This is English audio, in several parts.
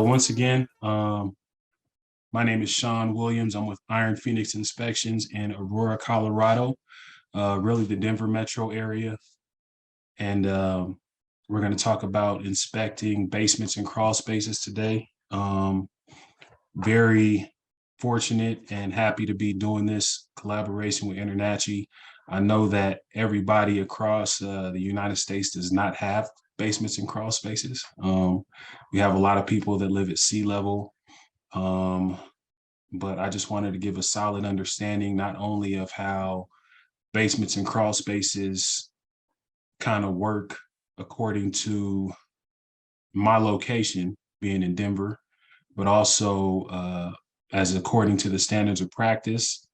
Once again, my name is Shawn Williams. I'm with Iron Phoenix Inspections in Aurora, Colorado, really the Denver metro area. And we're going to talk about inspecting basements and crawl spaces today. Very fortunate and happy to be doing this collaboration with InterNACHI. I know that everybody across the United States does not have basements and crawl spaces. We have a lot of people that live at sea level, but I just wanted to give a solid understanding not only of how basements and crawl spaces kind of work according to my location being in Denver, but also as according to the standards of practice,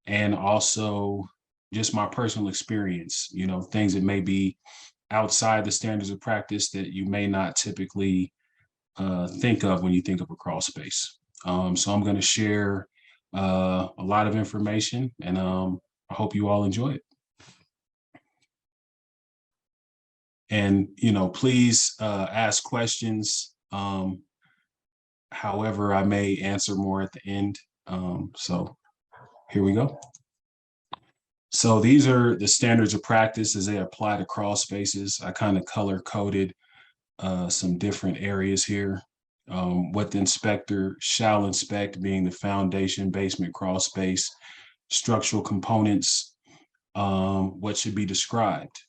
and also just my personal experience, things that may be outside the standards of practice that you may not typically think of when you think of a crawl space. So I'm going to share a lot of information, and I hope you all enjoy it. And, please ask questions. However, I may answer more at the end. So here we go. So these are the standards of practice as they apply to crawl spaces. I kind of color coded some different areas here. What the inspector shall inspect being the foundation, basement, crawl space, structural components, what should be described.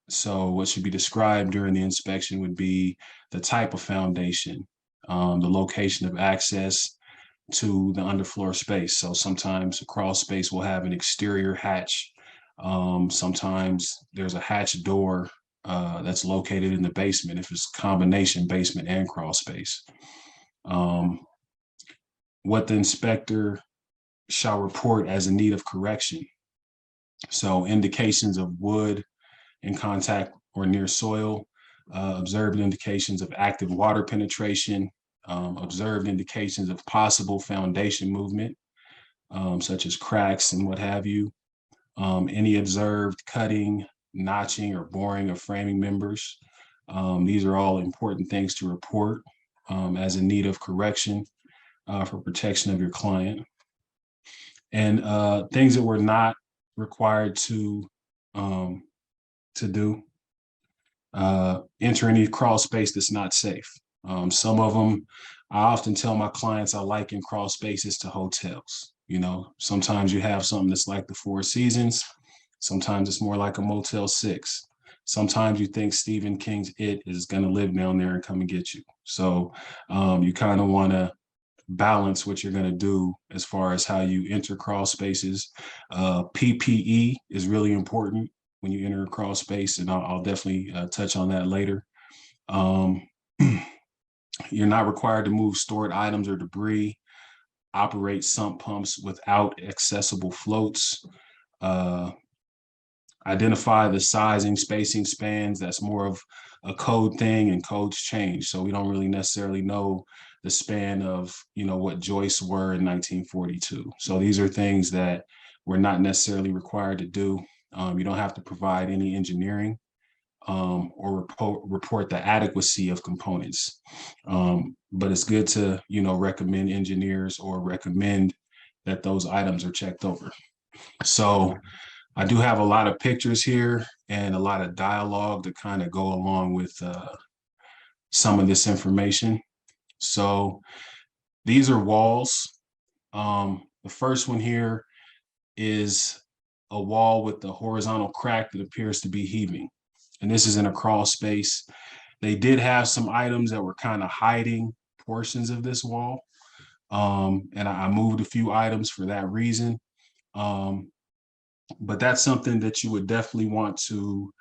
So what should be described during the inspection would be the type of foundation, the location of access to the underfloor space. So sometimes a crawl space will have an exterior hatch. Sometimes there's a hatch door that's located in the basement if it's combination basement and crawl space. What the inspector shall report as a need of correction. So indications of wood in contact or near soil, observed indications of active water penetration, observed indications of possible foundation movement, such as cracks and what have you, any observed cutting, notching, or boring of framing members. These are all important things to report as a need of correction for protection of your client. And things that we're not required to do. Enter any crawl space that's not safe. Some of them, I often tell my clients I liken crawl spaces to hotels. Sometimes you have something that's like the Four Seasons. Sometimes it's more like a Motel 6. Sometimes you think Stephen King's It is going to live down there and come and get you. So you kind of want to balance what you're going to do as far as how you enter crawl spaces. PPE is really important when you enter a crawl space, and I'll definitely touch on that later. You're not required to move stored items or debris, operate sump pumps without accessible floats, identify the sizing, spacing spans. That's more of a code thing, and codes change. So we don't really necessarily know the span of, what joists were in 1942. So these are things that we're not necessarily required to do. You don't have to provide any engineering or report the adequacy of components. But it's good to, recommend engineers or recommend that those items are checked over. So I do have a lot of pictures here and a lot of dialogue to kind of go along with some of this information. So these are walls. The first one here is a wall with the horizontal crack that appears to be heaving. And this is in a crawl space. They did have some items that were kind of hiding portions of this wall. And I moved a few items for that reason. But that's something that you would definitely want to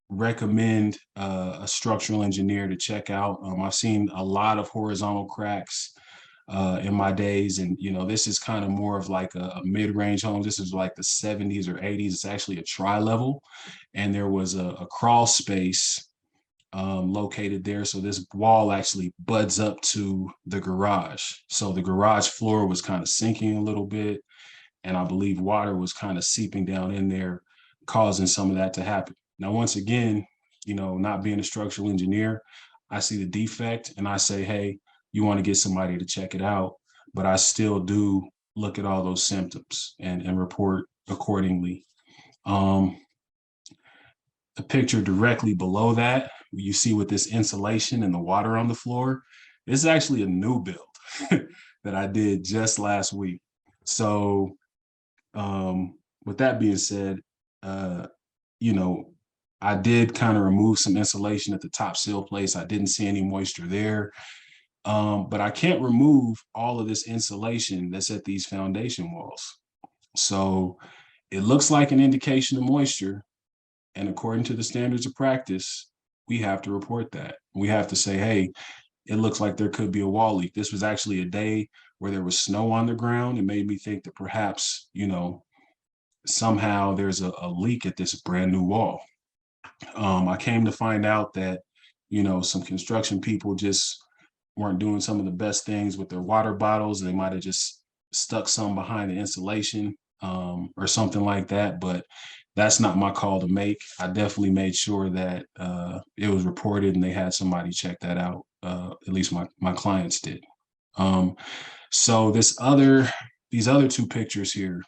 recommend a structural engineer to check out. I've seen a lot of horizontal cracks in my days, and this is kind of more of like a mid-range home. This is like the 70s or 80s. It's actually a tri-level, and there was a crawl space located there. So this wall actually buds up to the garage. So the garage floor was kind of sinking a little bit, and I believe water was kind of seeping down in there, causing some of that to happen. Now, once again, not being a structural engineer, I see the defect and I say, hey, you want to get somebody to check it out. But I still do look at all those symptoms and report accordingly. The picture directly below that, you see with this insulation and the water on the floor, this is actually a new build that I did just last week. So with that being said, you know, I did kind of remove some insulation at the top sill place. I didn't see any moisture there. But I can't remove all of this insulation that's at these foundation walls. So it looks like an indication of moisture. And according to the standards of practice, we have to report that. We have to say, hey, it looks like there could be a wall leak. This was actually a day where there was snow on the ground. It made me think that perhaps, somehow there's a leak at this brand new wall. I came to find out that, some construction people just weren't doing some of the best things with their water bottles. They might have just stuck some behind the insulation or something like that. But that's not my call to make. I definitely made sure that it was reported and they had somebody check that out. At least my clients did. So these other two pictures here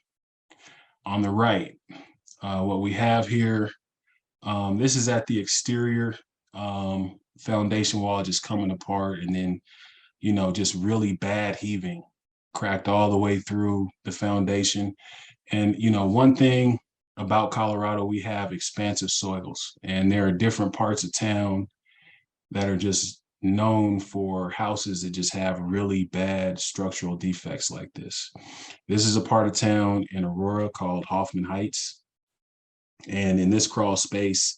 on the right, what we have here, this is at the exterior foundation wall just coming apart, and then, just really bad heaving, cracked all the way through the foundation. And, one thing about Colorado, we have expansive soils, and there are different parts of town that are just known for houses that just have really bad structural defects like this. This is a part of town in Aurora called Hoffman Heights. And in this crawl space,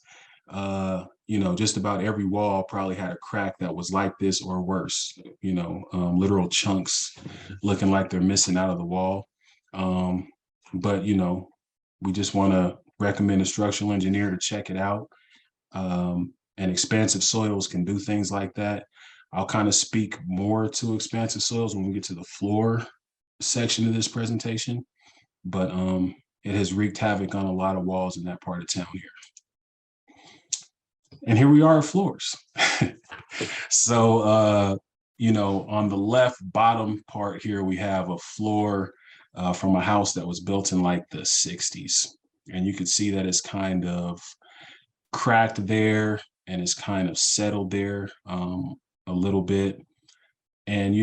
just about every wall probably had a crack that was like this or worse, literal chunks looking like they're missing out of the wall. But, we just want to recommend a structural engineer to check it out. And expansive soils can do things like that. I'll kind of speak more to expansive soils when we get to the floor section of this presentation, but it has wreaked havoc on a lot of walls in that part of town here. And here we are at floors. So, on the left bottom part here, we have a floor from a house that was built in like the 60s. And you can see that it's kind of cracked there and it's kind of settled there a little bit. And,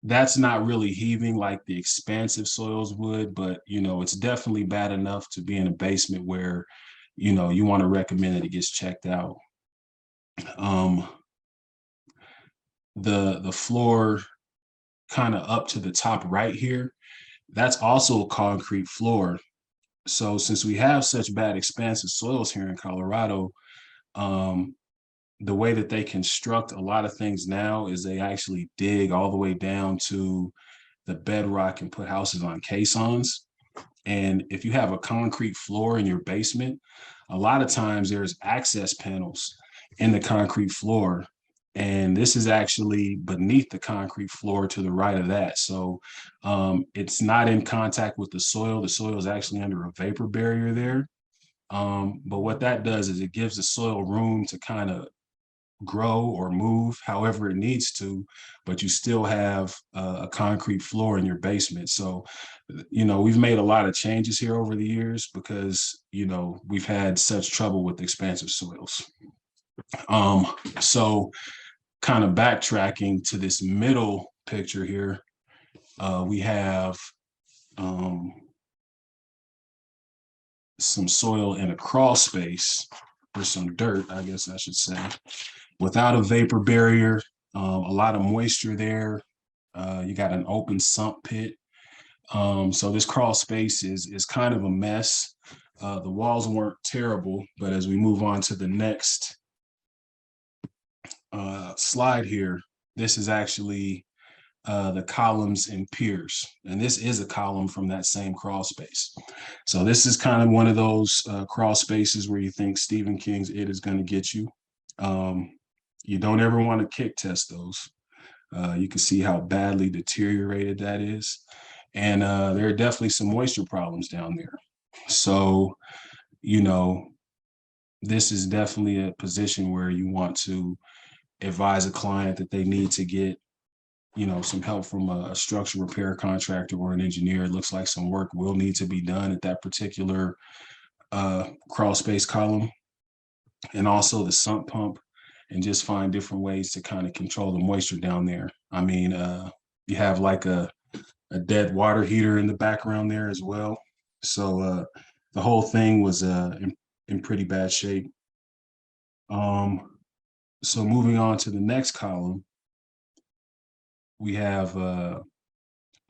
that's not really heaving like the expansive soils would, but, it's definitely bad enough to be in a basement where, you want to recommend that it gets checked out. The floor kind of up to the top right here, that's also a concrete floor. So since we have such bad expansive soils here in Colorado, the way that they construct a lot of things now is they actually dig all the way down to the bedrock and put houses on caissons. And if you have a concrete floor in your basement, a lot of times there's access panels in the concrete floor. And this is actually beneath the concrete floor to the right of that. So it's not in contact with the soil. The soil is actually under a vapor barrier there. But what that does is it gives the soil room to kind of grow or move however it needs to, but you still have a concrete floor in your basement. So, we've made a lot of changes here over the years because, we've had such trouble with expansive soils. So kind of backtracking to this middle picture here, we have some soil in a crawl space, or some dirt, I guess I should say, without a vapor barrier, a lot of moisture there. You got an open sump pit. So this crawl space is kind of a mess. The walls weren't terrible, but as we move on to the next slide here, this is actually the columns and piers. And this is a column from that same crawl space. So this is kind of one of those crawl spaces where you think Stephen King's It is going to get you. You don't ever want to kick test those. You can see how badly deteriorated that is. And there are definitely some moisture problems down there. So, this is definitely a position where you want to advise a client that they need to get, you know, some help from a structural repair contractor or an engineer. It looks like some work will need to be done at that particular crawl space column, and also the sump pump, and just find different ways to kind of control the moisture down there. I mean, you have like a dead water heater in the background there as well. So the whole thing was in pretty bad shape. So moving on to the next column, we have a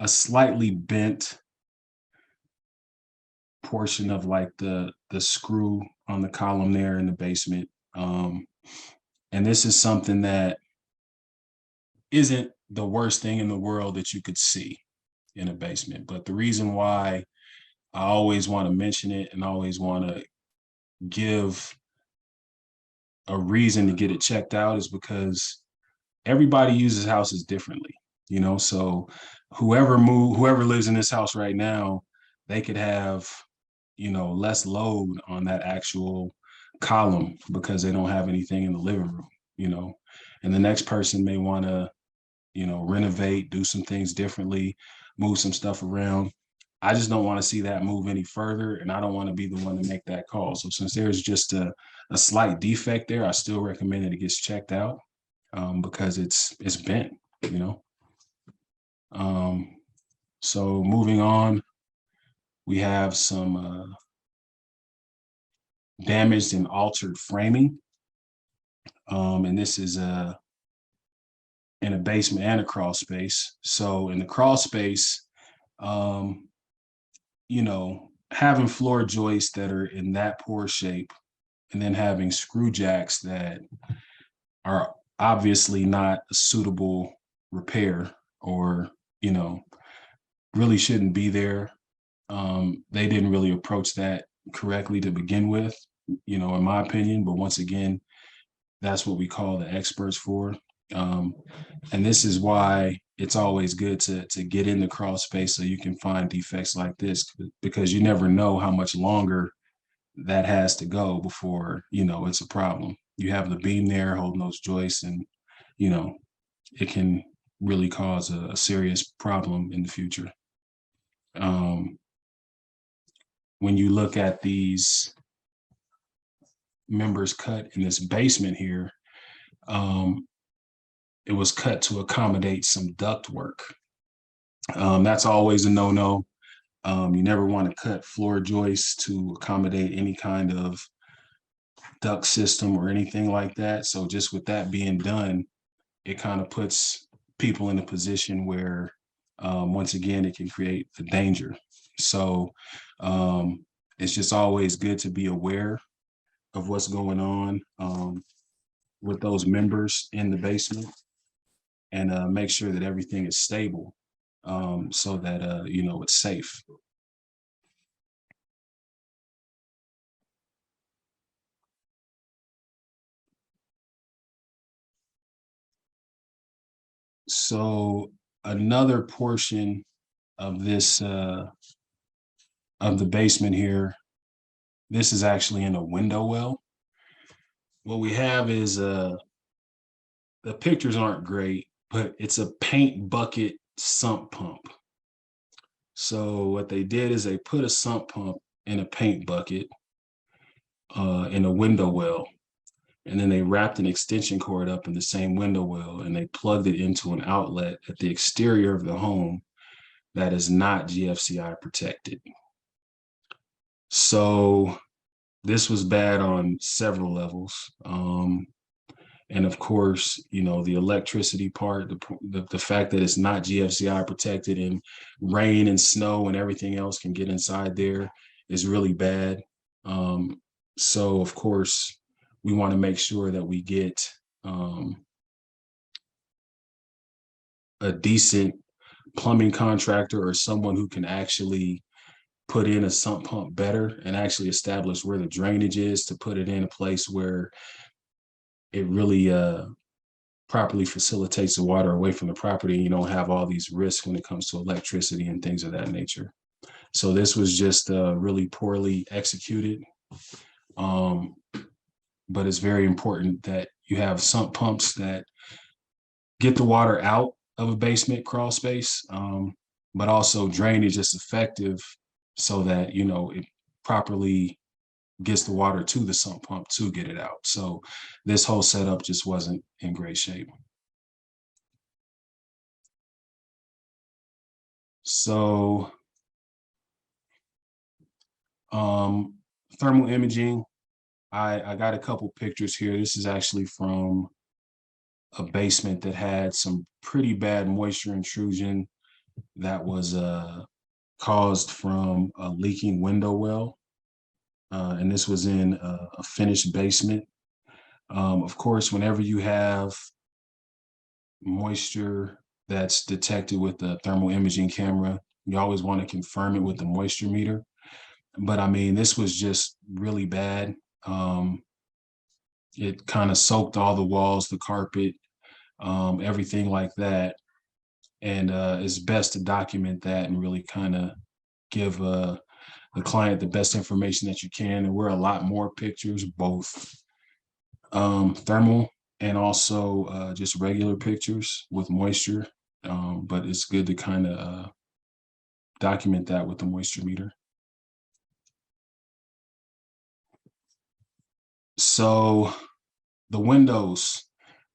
slightly bent portion of like the screw on the column there in the basement. And this is something that isn't the worst thing in the world that you could see in a basement. But the reason why I always want to mention it and always want to give a reason to get it checked out is because everybody uses houses differently, you know. So whoever lives in this house right now, they could have, you know, less load on that actual column because they don't have anything in the living room, you know. And the next person may want to, you know, renovate, do some things differently, move some stuff around. I just don't want to see that move any further, and I don't want to be the one to make that call. So since there's just a slight defect there, I still recommend that it gets checked out, because it's bent, you know. So moving on, we have some damaged and altered framing, and this is in a basement and a crawl space. So in the crawl space, you know, having floor joists that are in that poor shape, and then having screw jacks that are obviously not a suitable repair, or, you know, really shouldn't be there. They didn't really approach that correctly to begin with, you know, in my opinion. But once again, that's what we call the experts for. And this is why it's always good to get in the crawl space so you can find defects like this, because you never know how much longer that has to go before, you know, it's a problem. You have the beam there holding those joists, and, you know, it can really cause a serious problem in the future. When you look at these members cut in this basement here, it was cut to accommodate some duct work. That's always a no-no. You never want to cut floor joists to accommodate any kind of duct system or anything like that. So just with that being done, it kind of puts people in a position where, once again, it can create a danger. So it's just always good to be aware of what's going on with those members in the basement, and make sure that everything is stable, so that, you know, it's safe. So another portion of this, of the basement here, this is actually in a window well. What we have is, the pictures aren't great, but it's a paint bucket sump pump. So what they did is they put a sump pump in a paint bucket in a window well, and then they wrapped an extension cord up in the same window well, and they plugged it into an outlet at the exterior of the home that is not GFCI protected. So this was bad on several levels. And of course, you know, the electricity part, the fact that it's not GFCI protected, and rain and snow and everything else can get inside there is really bad. So of course, we want to make sure that we get a decent plumbing contractor, or someone who can actually put in a sump pump better and actually establish where the drainage is, to put it in a place where it really properly facilitates the water away from the property, and you don't have all these risks when it comes to electricity and things of that nature. So this was just really poorly executed. But it's very important that you have sump pumps that get the water out of a basement crawl space, but also drainage is effective so that, you know, it properly gets the water to the sump pump to get it out. So this whole setup just wasn't in great shape. So thermal imaging, I got a couple pictures here. This is actually from a basement that had some pretty bad moisture intrusion that was caused from a leaking window well. And this was in a finished basement. Of course, whenever you have moisture that's detected with the thermal imaging camera, you always want to confirm it with the moisture meter. But I mean, this was just really bad. It kind of soaked all the walls, the carpet, everything like that. And it's best to document that and really kind of give the client the best information that you can. And we're a lot more pictures, both thermal and also just regular pictures with moisture. But it's good to kind of document that with the moisture meter. So the windows,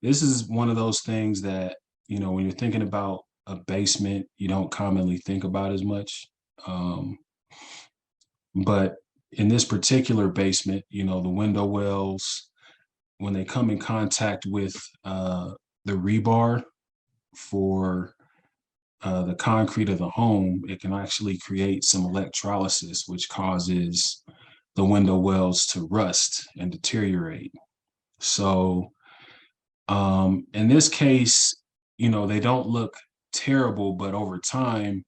this is one of those things that, you know, when you're thinking about a basement, you don't commonly think about as much. But in this particular basement, you know, the window wells, when they come in contact with the rebar for the concrete of the home, it can actually create some electrolysis, which causes the window wells to rust and deteriorate. So in this case, you know, they don't look terrible, but over time,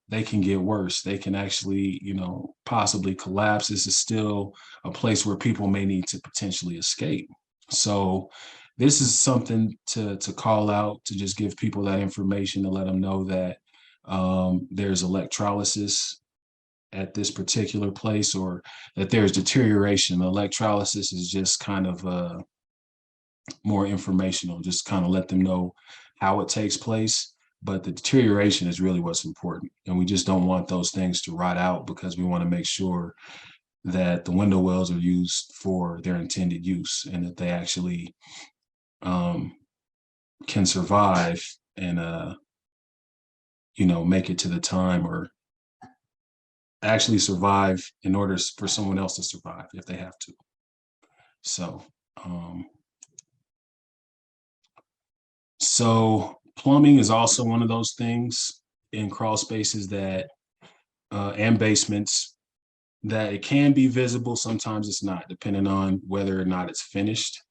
they can get worse. They can actually, you know, possibly collapse. This is still a place where people may need to potentially escape. So this is something to call out, to just give people that information, to let them know that there's electrolysis at this particular place, or that there's deterioration. Electrolysis is just kind of more informational, just kind of let them know how it takes place. But the deterioration is really what's important. And we just don't want those things to rot out, because we want to make sure that the window wells are used for their intended use, and that they actually can survive and, you know, make it to the time, or actually survive in order for someone else to survive if they have to. So, so plumbing is also one of those things in crawl spaces that, and basements, that it can be visible. Sometimes it's not, depending on whether or not it's finished.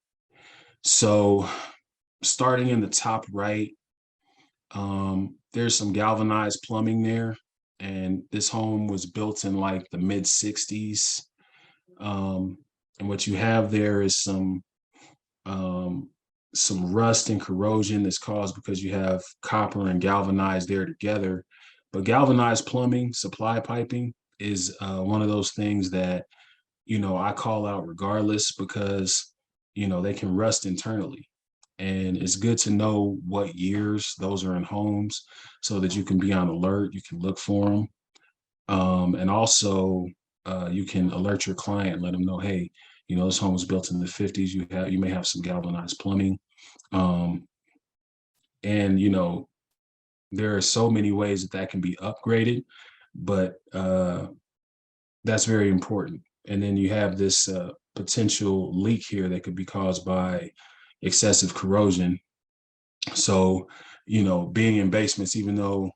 So starting in the top right, there's some galvanized plumbing there. And this home was built in like the mid 60s. And what you have there is some rust and corrosion that's caused because you have copper and galvanized there together. But galvanized plumbing, supply piping, is one of those things that, you know, I call out regardless, because, you know, they can rust internally. And it's good to know what years those are in homes, so that you can be on alert, you can look for them. And also you can alert your client, let them know, hey, you know, this home was built in the 50s. You may have some galvanized plumbing. And, you know, there are so many ways that can be upgraded, but that's very important. And then you have this potential leak here that could be caused by excessive corrosion. So, you know, being in basements, even though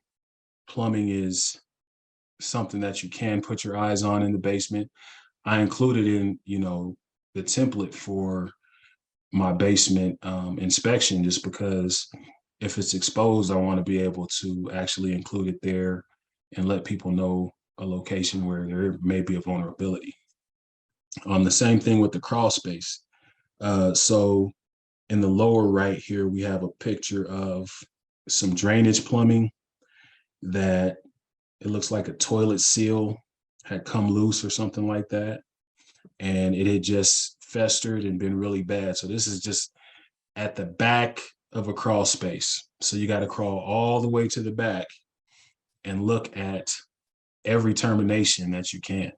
plumbing is something that you can put your eyes on in the basement, I included in, you know, the template for my basement inspection, just because if it's exposed, I want to be able to actually include it there and let people know a location where there may be a vulnerability. The same thing with the crawl space. So in the lower right here, we have a picture of some drainage plumbing that it looks like a toilet seal had come loose or something like that. And it had just festered and been really bad. So this is just at the back of a crawl space. So you got to crawl all the way to the back and look at every termination that you can,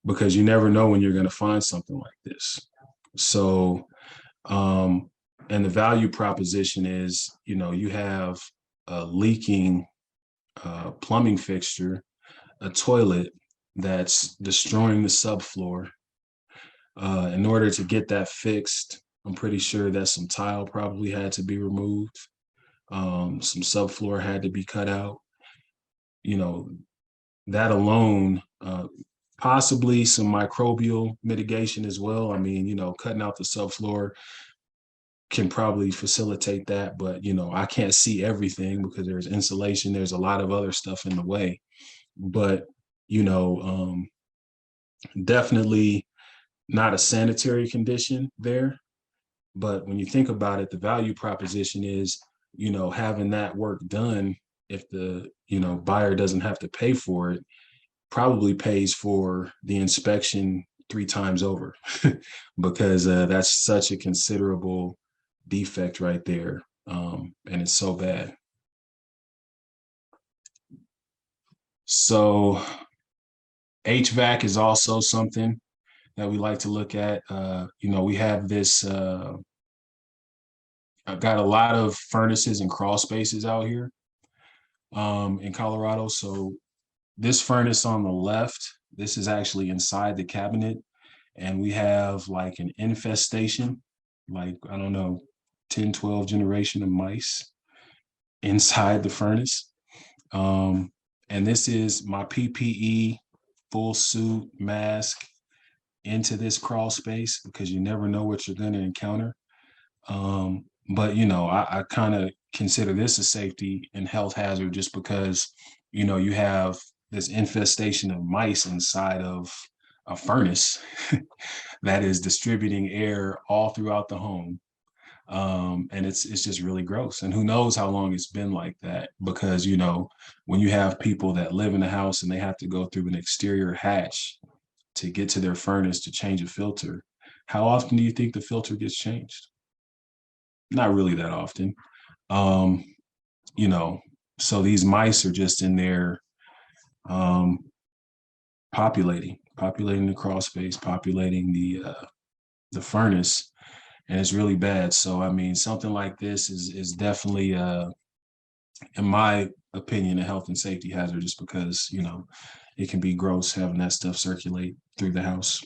because you never know when you're going to find something like this. So, and the value proposition is, you have a leaking plumbing fixture, a toilet that's destroying the subfloor. In order to get that fixed, I'm pretty sure that some tile probably had to be removed. Some subfloor had to be cut out. That alone, possibly some microbial mitigation as well. I mean, cutting out the subfloor can probably facilitate that, but I can't see everything because there's insulation, there's a lot of other stuff in the way. But definitely not a sanitary condition there. But when you think about it, the value proposition is, having that work done, if the buyer doesn't have to pay for it, probably pays for the inspection 3 times over because that's such a considerable defect right there. And it's so bad. So HVAC is also something that we like to look at. We have this, I've got a lot of furnaces and crawl spaces out here in Colorado. So this furnace on the left, this is actually inside the cabinet, and we have like an infestation, like, I don't know, 10, 12 generation of mice inside the furnace. And this is my PPE, full suit, mask into this crawl space, because you never know what you're going to encounter. But, I kind of consider this a safety and health hazard just because, you have this infestation of mice inside of a furnace that is distributing air all throughout the home. And it's just really gross. And who knows how long it's been like that, because, when you have people that live in the house and they have to go through an exterior hatch to get to their furnace to change a filter, how often do you think the filter gets changed? Not really that often. So these mice are just in there populating the crawl space, populating the furnace, and it's really bad. So I mean, something like this is definitely, in my opinion, a health and safety hazard, just because it can be gross having that stuff circulate through the house.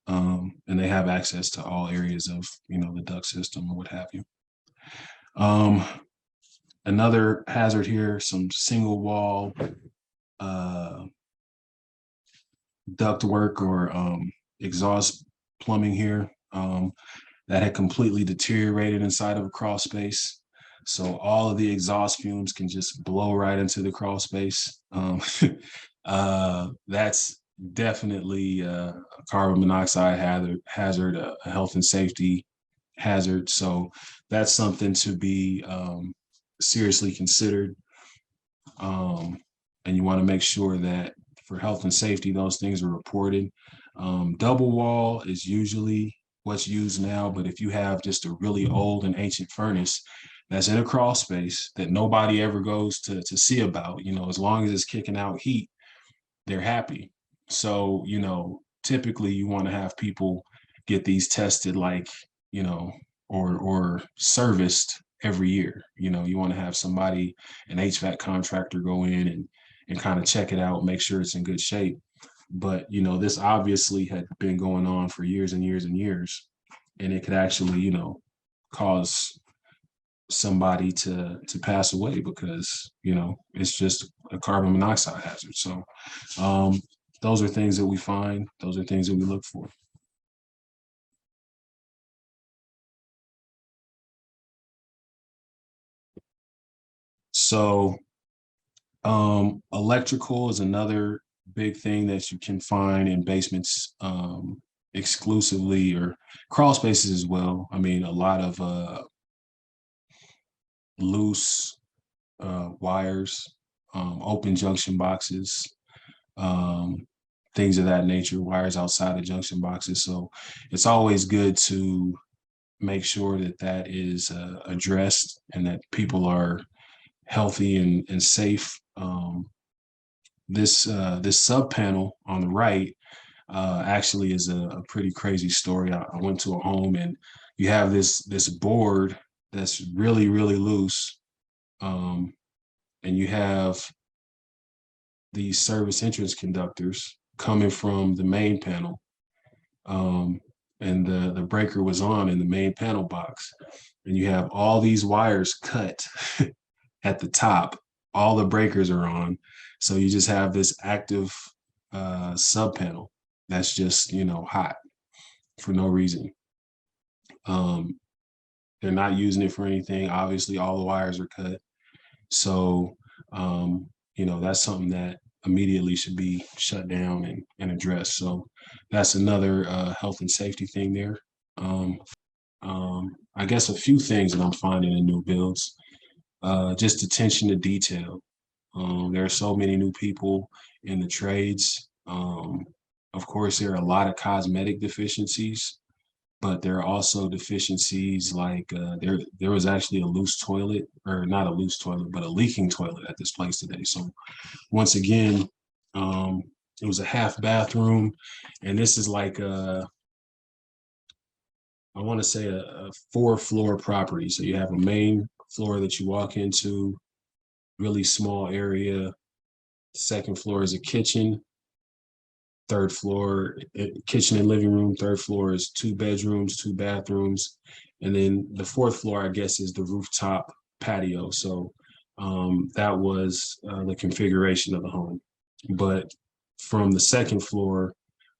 And they have access to all areas of the duct system or what have you. Another hazard here, some single wall duct work or exhaust plumbing here that had completely deteriorated inside of a crawl space. So all of the exhaust fumes can just blow right into the crawl space. That's definitely a carbon monoxide hazard, a health and safety hazard. So that's something to be seriously considered. And you want to make sure that for health and safety, those things are reported. Double wall is usually what's used now, but if you have just a really old and ancient furnace that's in a crawl space that nobody ever goes to see about, as long as it's kicking out heat, they're happy. So, typically you want to have people get these tested, like, or serviced every year. You want to have somebody, an HVAC contractor, go in and kind of check it out, make sure it's in good shape. But, this obviously had been going on for years and years and years, and it could actually, cause somebody to pass away because, it's just a carbon monoxide hazard. So those are things that we find. Those are things that we look for. So electrical is another big thing that you can find in basements exclusively, or crawl spaces as well. I mean, a lot of loose wires, open junction boxes, things of that nature, wires outside of junction boxes. So it's always good to make sure that that is addressed and that people are healthy and safe. This sub panel on the right actually is a pretty crazy story. I went to a home and you have this board that's really, really loose. And you have these service entrance conductors coming from the main panel. And the breaker was on in the main panel box. And you have all these wires cut at the top. All the breakers are on. So you just have this active sub panel that's just, hot for no reason. They're not using it for anything. Obviously, all the wires are cut. So, that's something that immediately should be shut down and addressed. So that's another health and safety thing there. I guess a few things that I'm finding in new builds, just attention to detail. There are so many new people in the trades. Of course, there are a lot of cosmetic deficiencies, but there are also deficiencies like there was actually a loose toilet, or not a loose toilet, but a leaking toilet at this place today. So once again, it was a half bathroom, and this is like I want to say a 4-floor property. So you have a main floor that you walk into, really small area. Second floor is a kitchen. Third floor, kitchen and living room. Third floor is 2 bedrooms, 2 bathrooms. And then the 4th floor, I guess, is the rooftop patio. So that was the configuration of the home. But from the 2nd floor,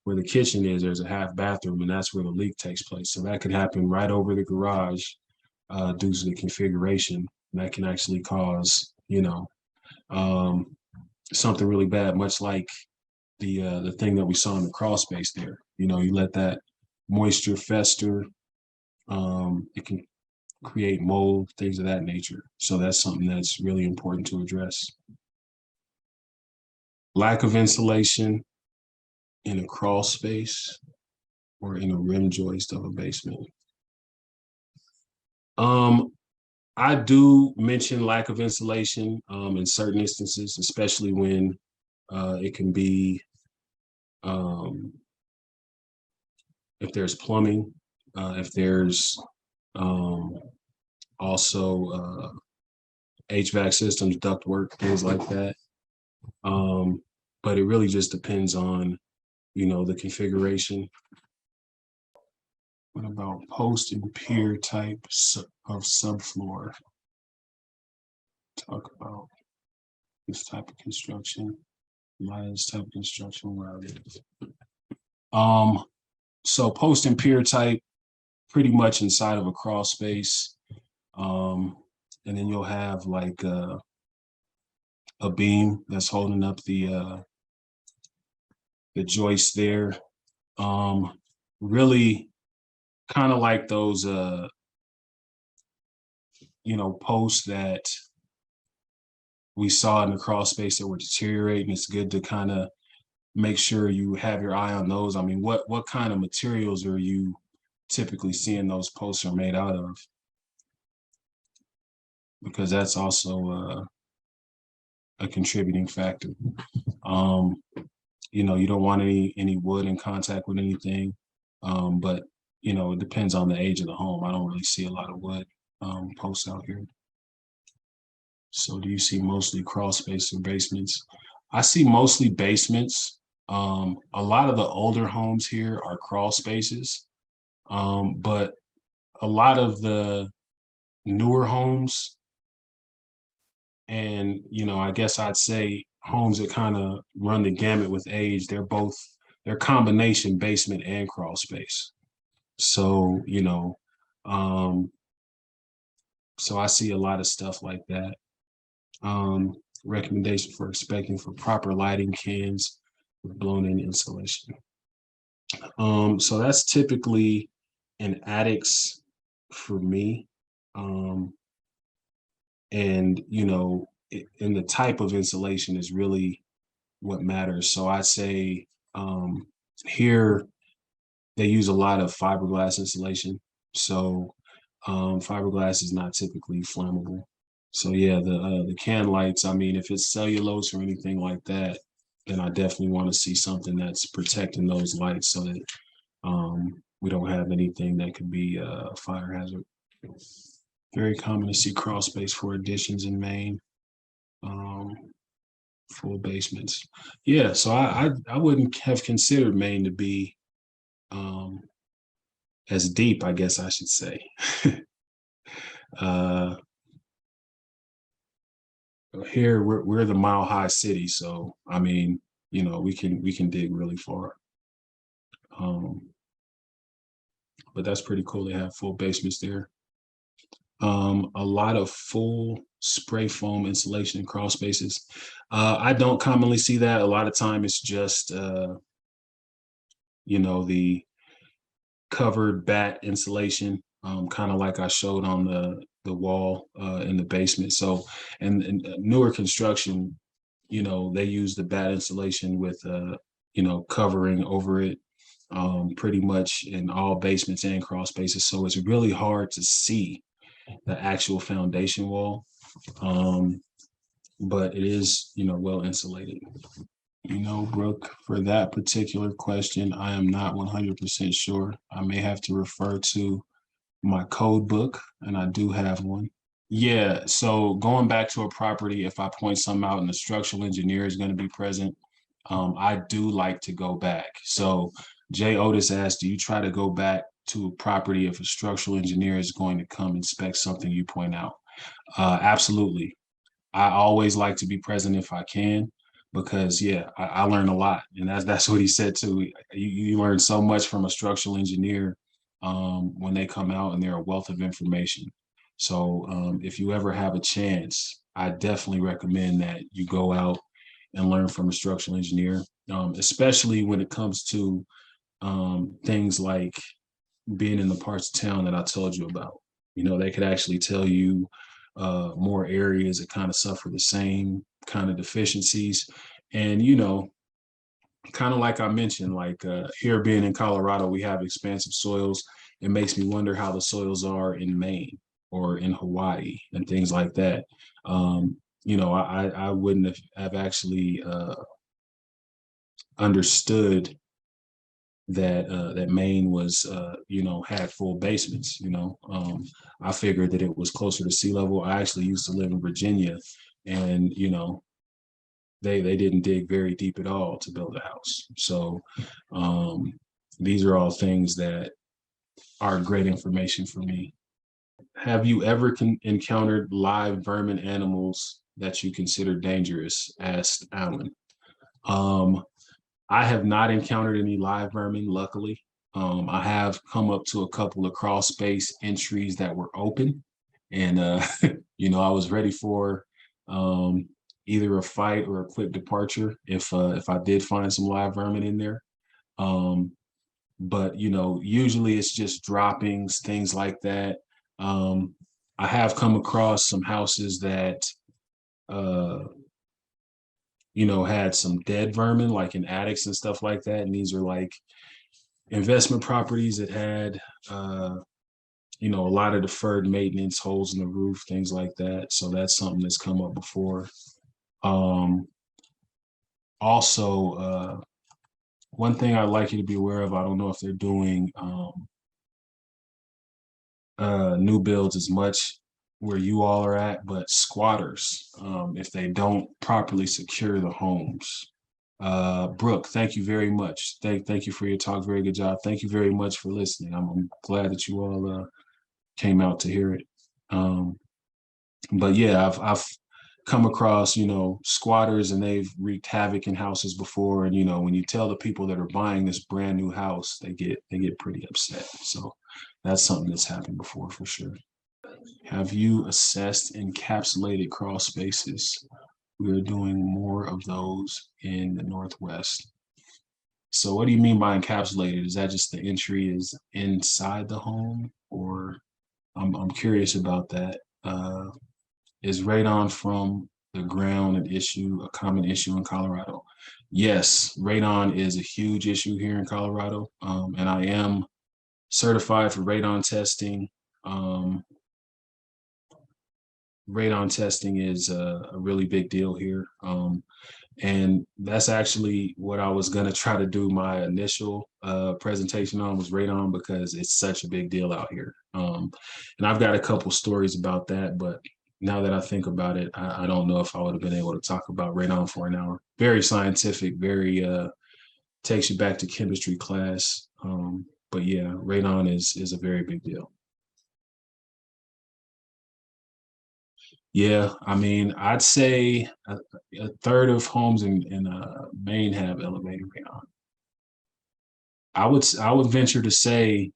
where the kitchen is, there's a half bathroom, and that's where the leak takes place. So that could happen right over the garage due to the configuration. And that can actually cause, something really bad, much like the thing that we saw in the crawl space there. You let that moisture fester, it can create mold, things of that nature. So that's something that's really important to address. Lack of insulation in a crawl space or in a rim joist of a basement. I do mention lack of insulation in certain instances, especially when it can be if there's plumbing, if there's also HVAC systems, ductwork, things like that. But it really just depends on, the configuration. What about post and pier type of subfloor? Talk about this type of construction. This type of construction where it is. So post and pier type, pretty much inside of a crawl space. And then you'll have like a beam that's holding up the joist there. Really kind of like those posts that we saw in the crawl space that were deteriorating. It's good to kind of make sure you have your eye on those. I mean, what kind of materials are you typically seeing those posts are made out of? Because that's also a contributing factor. You don't want any wood in contact with anything, but it depends on the age of the home. I don't really see a lot of wood posts out here. So do you see mostly crawl space or basements? I see mostly basements. A lot of the older homes here are crawl spaces, but a lot of the newer homes, and I guess I'd say homes that kind of run the gamut with age, they're combination basement and crawl space. So so I see a lot of stuff like that. Recommendation for expecting for proper lighting cans with blown-in insulation. So that's typically in attics for me. And in the type of insulation is really what matters. So I say here they use a lot of fiberglass insulation. So fiberglass is not typically flammable. So yeah, the can lights, I mean, if it's cellulose or anything like that, then I definitely want to see something that's protecting those lights so that we don't have anything that could be a fire hazard. Very common to see crawl space for additions in Maine. Um, Full basements. Yeah, so I wouldn't have considered Maine to be um, as deep, I guess I should say. uh, Here we're the mile high city, so I mean, you know, we can dig really far. Um, but that's pretty cool. They have full basements there. A lot of full spray foam insulation in crawl spaces. I don't commonly see that. A lot of time it's just you know, the covered bat insulation, kind of like I showed on the wall in the basement. So, and newer construction, you know, they use the bat insulation with you know, covering over it, pretty much in all basements and crawl spaces. So it's really hard to see the actual foundation wall, but it is, you know, well insulated. You know, Brooke, for that particular question, I am not 100% sure. I may have to refer to my code book, and I do have one. Yeah, so going back to a property, if I point some out and the structural engineer is going to be present, I do like to go back. So Jay Otis asked, do you try to go back to a property if a structural engineer is going to come inspect something you point out? Absolutely. I always like to be present if I can, because yeah, I learn a lot, and that's what he said too. You learn so much from a structural engineer when they come out, and they're a wealth of information. So if you ever have a chance, I definitely recommend that you go out and learn from a structural engineer, especially when it comes to things like being in the parts of town that I told you about. You know, they could actually tell you more areas that kind of suffer the same kind of deficiencies. And, you know, kind of like I mentioned, like here being in Colorado, we have expansive soils. It makes me wonder how the soils are in Maine or in Hawaii and things like that. You know, I wouldn't have actually understood that that Maine was you know, had full basements. You know, I figured that it was closer to sea level. I actually used to live in Virginia, and you know, they didn't dig very deep at all to build a house. So these are all things that are great information for me. Have you ever encountered live vermin animals that you consider dangerous? Asked Alan. Um, I have not encountered any live vermin, luckily. I have come up to a couple of crawl space entries that were open, and you know, I was ready for um, either a fight or a quick departure if I did find some live vermin in there. Um, but you know, usually it's just droppings, things like that. Um, I have come across some houses that uh, you know, had some dead vermin, like in attics and stuff like that. And these are like investment properties that had, you know, a lot of deferred maintenance, holes in the roof, things like that. So that's something that's come up before. Um, Also, one thing I'd like you to be aware of, I don't know if they're doing new builds as much where you all are at, but squatters, if they don't properly secure the homes. Brooke, thank you very much. Thank you for your talk. Very good job. Thank you very much for listening. I'm glad that you all came out to hear it. But yeah, I've come across, you know, squatters, and they've wreaked havoc in houses before. And you know, when you tell the people that are buying this brand new house, they get pretty upset. So that's something that's happened before for sure. Have you assessed encapsulated crawl spaces? We are doing more of those in the Northwest. So what do you mean by encapsulated? Is that just the entry is inside the home, or I'm curious about that. Is radon from the ground an issue, a common issue in Colorado? Yes, radon is a huge issue here in Colorado, and I am certified for radon testing. Radon testing is a really big deal here. And that's actually what I was going to try to do my initial presentation on, was radon, because it's such a big deal out here. And I've got a couple stories about that, but now that I think about it, I don't know if I would have been able to talk about radon for an hour. Very scientific, very takes you back to chemistry class. But yeah, radon is a very big deal. Yeah, I mean, I'd say a third of homes in Maine have elevated radon. I would venture to say,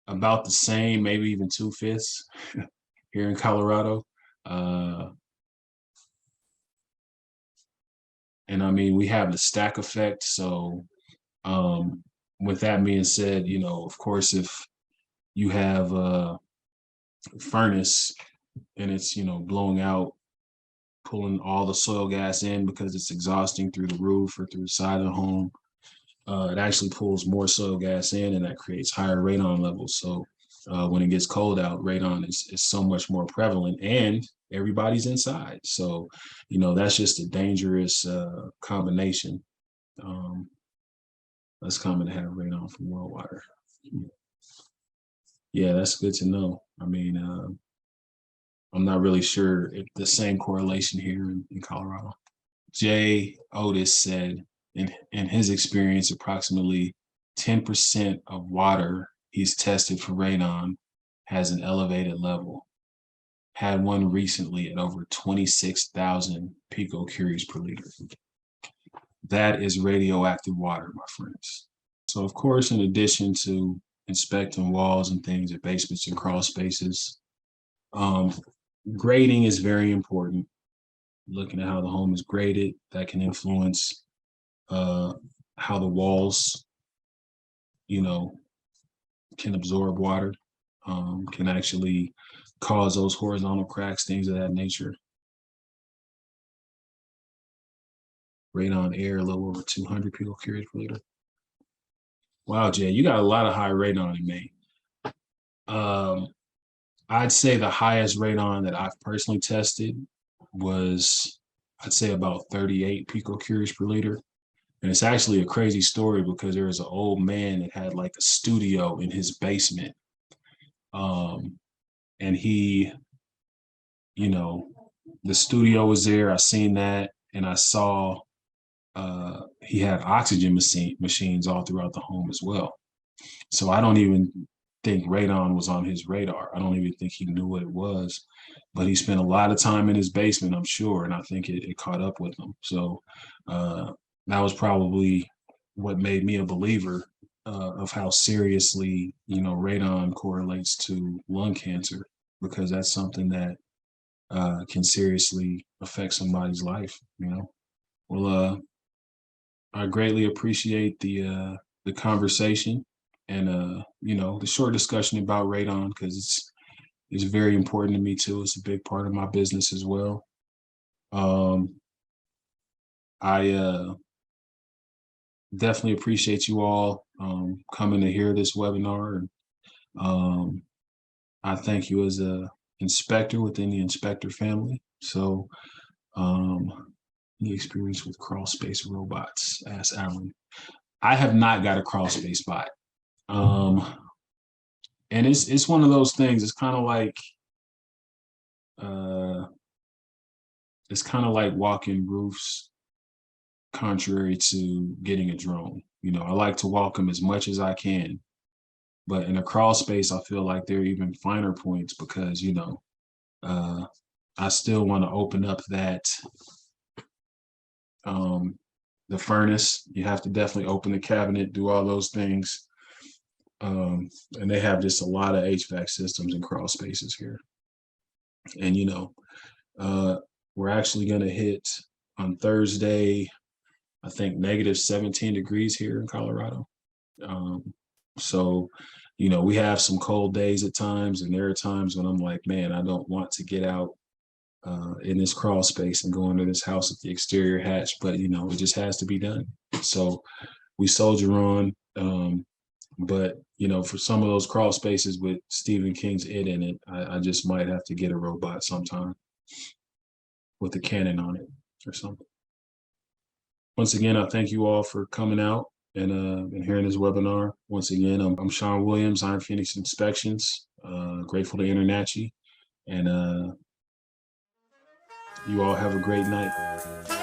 about the same, maybe even 2/5 here in Colorado. Uh, and I mean, we have the stack effect. So um, with that being said, of course, if you have a furnace and it's, blowing out, pulling all the soil gas in because it's exhausting through the roof or through the side of the home, it actually pulls more soil gas in, and that creates higher radon levels. So when it gets cold out, radon is so much more prevalent, and everybody's inside. So, that's just a dangerous combination. Um, that's common to have radon from well water. Yeah, that's good to know. I mean, I'm not really sure if the same correlation here in Colorado. Jay Otis said in his experience, approximately 10% of water he's tested for radon has an elevated level. Had one recently at over 26,000 picocuries per liter. That is radioactive water, my friends. So of course, in addition to inspecting walls and things at basements and crawl spaces, um, grading is very important. Looking at how the home is graded, that can influence how the walls, can absorb water, can actually cause those horizontal cracks, things of that nature. Radon air, a little over 200 picocuries per liter. Wow, Jay, you got a lot of high radon in Maine. I'd say the highest radon that I've personally tested was, I'd say, about 38 picocuries per liter. And it's actually a crazy story because there was an old man that had like a studio in his basement. And he, the studio was there. I seen that, and I saw he had oxygen machines all throughout the home as well. So I don't even think radon was on his radar. I don't even think he knew what it was, but he spent a lot of time in his basement, I'm sure, and I think it caught up with him. So that was probably what made me a believer of how seriously, radon correlates to lung cancer, because that's something that can seriously affect somebody's life. Well, I greatly appreciate the conversation, and the short discussion about radon, because it's very important to me too. It's a big part of my business as well. I definitely appreciate you all coming to hear this webinar, and I thank you as a inspector within the inspector family. So the experience with crawl space robots, asked Alan. I have not got a crawl space bot. And it's one of those things. It's kind of like walking roofs, contrary to getting a drone. I like to walk them as much as I can, but in a crawl space, I feel like there are even finer points, because I still want to open up that the furnace. You have to definitely open the cabinet, do all those things. And they have just a lot of HVAC systems and crawl spaces here. And, we're actually going to hit on Thursday, I think, negative 17 degrees here in Colorado. So, we have some cold days at times, and there are times when I'm like, man, I don't want to get out in this crawl space and go into this house with the exterior hatch, but it just has to be done. So we soldier on. But you know, for some of those crawl spaces with Stephen King's It in it, I just might have to get a robot sometime with a cannon on it or something. Once again, I thank you all for coming out and hearing this webinar. Once again, I'm Shawn Williams, Iron Phoenix Inspections. Grateful to InterNACHI, and you all have a great night.